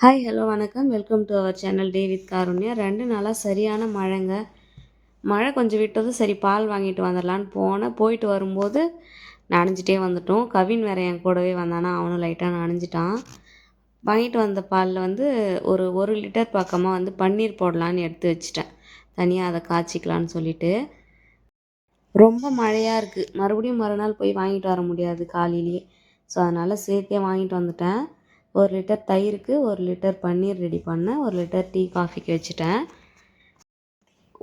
Hi hello வணக்கம். Welcome to our channel day with Karunya. 2 நாளாக சரியான மழைங்க. மழை கொஞ்சம் விட்டதும் சரி பால் வாங்கிட்டு வந்துடலான்னு போனேன். போயிட்டு வரும்போது நனைஞ்சிட்டே வந்துட்டோம். கவின் வேறு என் கூடவே வந்தானா, அவனும் லைட்டாக நனைஞ்சிட்டான். வாங்கிட்டு வந்த பாலில் வந்து ஒரு லிட்டர் பக்கமாக வந்து பன்னீர் போடலான்னு எடுத்து வச்சிட்டேன். தனியாக அதை காய்ச்சிக்கலான்னு சொல்லிட்டு. ரொம்ப மழையாக இருக்குது. மறுபடியும் மறுநாள் போய் வாங்கிட்டு வர முடியாது காலையிலேயே. ஸோ அதனால் சேர்த்தே வாங்கிட்டு வந்துட்டேன். 1 லிட்டர் தயிருக்கு 1 லிட்டர் பன்னீர் ரெடி பண்ணேன். 1 லிட்டர் டீ காஃபிக்கு வச்சுட்டேன்.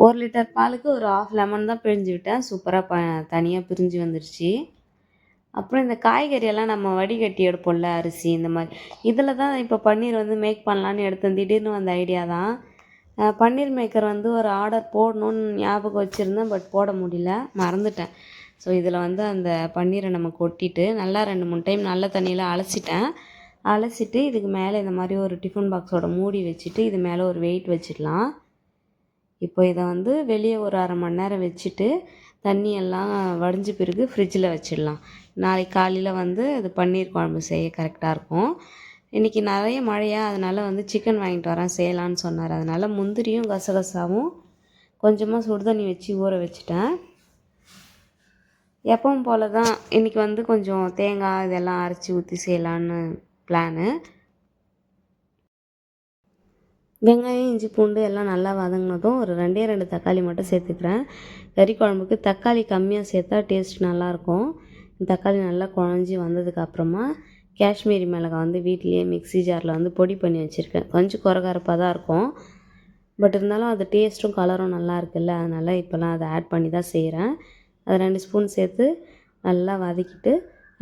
1 லிட்டர் பாலுக்கு ஒரு 1/2 லெமன் தான் பிழிஞ்சு விட்டேன். சூப்பராக தனியாக பிரிஞ்சு வந்துருச்சு. அப்புறம் இந்த காய்கறியெல்லாம் நம்ம வடிகட்டி எடுப்போம்ல, அரிசி இந்த மாதிரி இதில் தான் இப்போ பன்னீர் வந்து மேக் பண்ணலான்னு எடுத்தேன். திடீர்னு வந்த ஐடியா தான். பன்னீர் மேக்கர் வந்து ஒரு ஆர்டர் போடணுன்னு ஞாபகம் வச்சுருந்தேன். பட் போட முடியல, மறந்துட்டேன். ஸோ இதில் வந்து அந்த பன்னீரை நம்ம கொட்டிட்டு நல்லா 2-3 டைம் நல்ல தண்ணியில் அலசிட்டு இதுக்கு மேலே இந்த மாதிரி ஒரு டிஃபன் பாக்ஸோட மூடி வச்சுட்டு இது மேலே ஒரு வெயிட் வச்சிடலாம். இப்போ இதை வந்து வெளியே ஒரு 1/2 மணி நேரம் வச்சுட்டு தண்ணியெல்லாம் வடிஞ்ச பிறகு ஃப்ரிட்ஜில் வச்சிடலாம். நாளைக்கு காலையில் வந்து அது பன்னீர் குழம்பு செய்ய கரெக்டாக இருக்கும். இன்றைக்கி நிறைய மழையாக அதனால் வந்து சிக்கன் வாங்கிட்டு வரேன் செய்யலான்னு சொன்னார். அதனால் முந்திரியும் கசகசாவும் கொஞ்சமாக சுடு தண்ணி வச்சு ஊற வச்சுட்டேன். எப்பவும் போல் தான் இன்றைக்கி வந்து கொஞ்சம் தேங்காய் இதெல்லாம் அரைச்சி ஊற்றி செய்யலான்னு பிளானு. வெங்காயம் இஞ்சி பூண்டு எல்லாம் நல்லா வதங்கினதும் ஒரு 2 தக்காளி மட்டும் சேர்த்துக்கிறேன். கறி குழம்புக்கு தக்காளி கம்மியாக சேர்த்தா டேஸ்ட் நல்லாயிருக்கும். தக்காளி நல்லா குழஞ்சி வந்ததுக்கப்புறமா காஷ்மீரி மிளகாய் வந்து வீட்லேயே மிக்ஸி ஜாரில் வந்து பொடி பண்ணி வச்சுருக்கேன். கொஞ்சம் குறகரப்பாக தான் இருக்கும், பட் இருந்தாலும் அது டேஸ்ட்டும் கலரும் நல்லா இருக்குல்ல, அதனால் இப்போலாம் அதை ஆட் பண்ணி தான் செய்கிறேன். அது 2 ஸ்பூன் சேர்த்து நல்லா வதக்கிட்டு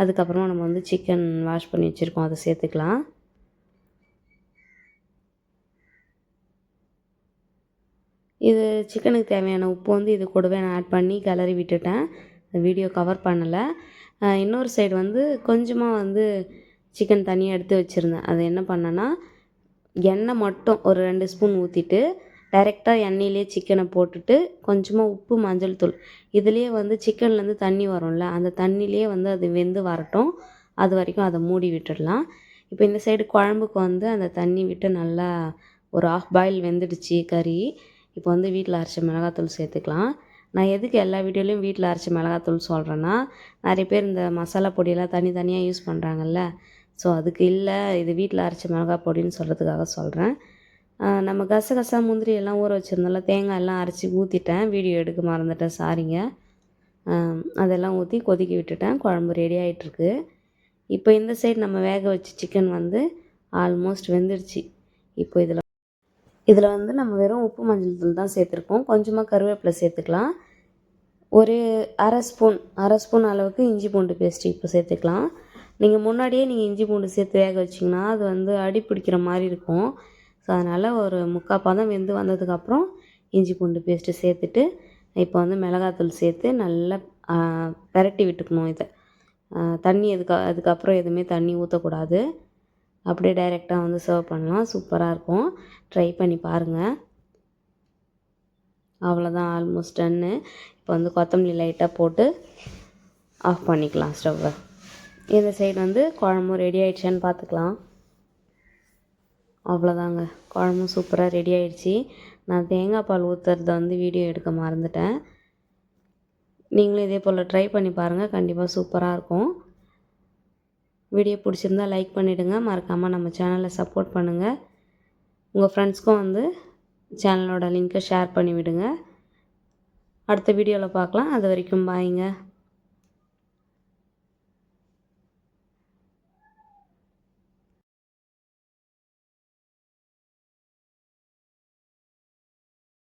அதுக்கப்புறமா நம்ம வந்து சிக்கன் வாஷ் பண்ணி வச்சுருக்கோம், அதை சேர்த்துக்கலாம். இது சிக்கனுக்கு தேவையான உப்பு வந்து இது கூடவே நான் ஆட் பண்ணி கிளறி விட்டுட்டேன். வீடியோ கவர் பண்ணலை. இன்னொரு சைடு வந்து கொஞ்சமாக வந்து சிக்கன் தனியாக எடுத்து வச்சுருந்தேன். அது என்ன பண்ணேன்னா, எண்ணெய் மட்டும் ஒரு 2 ஸ்பூன் ஊற்றிட்டு டைரெக்டாக எண்ணெயிலே சிக்கனை போட்டுட்டு கொஞ்சமாக உப்பு மஞ்சள் தூள் இதுலேயே வந்து சிக்கன்லேருந்து தண்ணி வரும்ல, அந்த தண்ணியிலே வந்து அது வெந்து வரட்டும். அது வரைக்கும் அதை மூடி விட்டுடலாம். இப்போ இந்த சைடு குழம்புக்கு வந்து அந்த தண்ணி விட்டு நல்லா ஒரு 1/2 பாயில் வெந்துடுச்சு கறி. இப்போ வந்து வீட்டில் அரைச்ச மிளகாத்தூள் சேர்த்துக்கலாம். நான் எதுக்கு எல்லா வீடியோலையும் வீட்டில் அரைச்ச மிளகாத்தூள் சொல்கிறேன்னா, நிறைய பேர் இந்த மசாலா பொடியெல்லாம் தனியாக யூஸ் பண்ணுறாங்கல்ல. ஸோ அதுக்கு இல்லை, இது வீட்டில் அரைச்ச மிளகா பொடின்னு சொல்கிறதுக்காக சொல்கிறேன். நம்ம கசகசா முந்திரி எல்லாம் ஊற வச்சுருந்தோம்ல, தேங்காய் எல்லாம் அரைச்சி ஊற்றிட்டேன். வீடியோ எடுக்க மறந்துட்டேன், சாரிங்க. அதெல்லாம் ஊற்றி கொதிக்க விட்டுட்டேன். குழம்பு ரெடி ஆகிட்டுருக்கு. இப்போ இந்த சைடு நம்ம வேக வச்ச சிக்கன் வந்து ஆல்மோஸ்ட் வெந்துடுச்சு. இப்போ இதில் வந்து நம்ம வெறும் உப்பு மஞ்சள் தூள் தான் சேர்த்துருக்கோம். கொஞ்சமாக கருவேப்பிலை சேர்த்துக்கலாம். ஒரு அரை ஸ்பூன் அளவுக்கு இஞ்சி பூண்டு பேஸ்ட்டு இப்போ சேர்த்துக்கலாம். நீங்கள் முன்னாடியே இஞ்சி பூண்டு சேர்த்து வேக வச்சிங்கன்னா அது வந்து அடி பிடிக்கிற மாதிரி இருக்கும். ஸோ அதனால் ஒரு 3/4 பதம் வெந்து வந்ததுக்கப்புறம் இஞ்சி பூண்டு பேஸ்ட்டு சேர்த்துட்டு இப்போ வந்து மிளகாத்தூள் சேர்த்து நல்லா பெரட்டி விட்டுக்கணும். இதை தண்ணி அதுக்கப்புறம் எதுவுமே தண்ணி ஊற்றக்கூடாது. அப்படியே டைரெக்டாக வந்து சர்வ் பண்ணலாம். சூப்பராக இருக்கும், ட்ரை பண்ணி பாருங்கள். அவ்வளோதான், ஆல்மோஸ்ட் டன்னு. இப்போ வந்து கொத்தமல்லி லைட்டாக போட்டு ஆஃப் பண்ணிக்கலாம் ஸ்டவ்வை. இந்த சைடு வந்து குழம்பும் ரெடி ஆகிடுச்சான்னு பார்த்துக்கலாம். அவ்வளோதாங்க, குழம்பும் சூப்பராக ரெடி ஆகிடுச்சி. நான் தேங்காய் பால் ஊற்றுறத வந்து வீடியோ எடுக்க மறந்துட்டேன். நீங்களும் இதே போல் ட்ரை பண்ணி பாருங்கள், கண்டிப்பாக சூப்பராக இருக்கும். வீடியோ பிடிச்சிருந்தால் லைக் பண்ணிவிடுங்க. மறக்காமல் நம்ம சேனலை சப்போர்ட் பண்ணுங்கள். உங்கள் ஃப்ரெண்ட்ஸ்க்கும் வந்து சேனலோட லிங்க்கை ஷேர் பண்ணி விடுங்க. அடுத்த வீடியோவில் பார்க்கலாம். அது வரைக்கும் பாய்ங்க.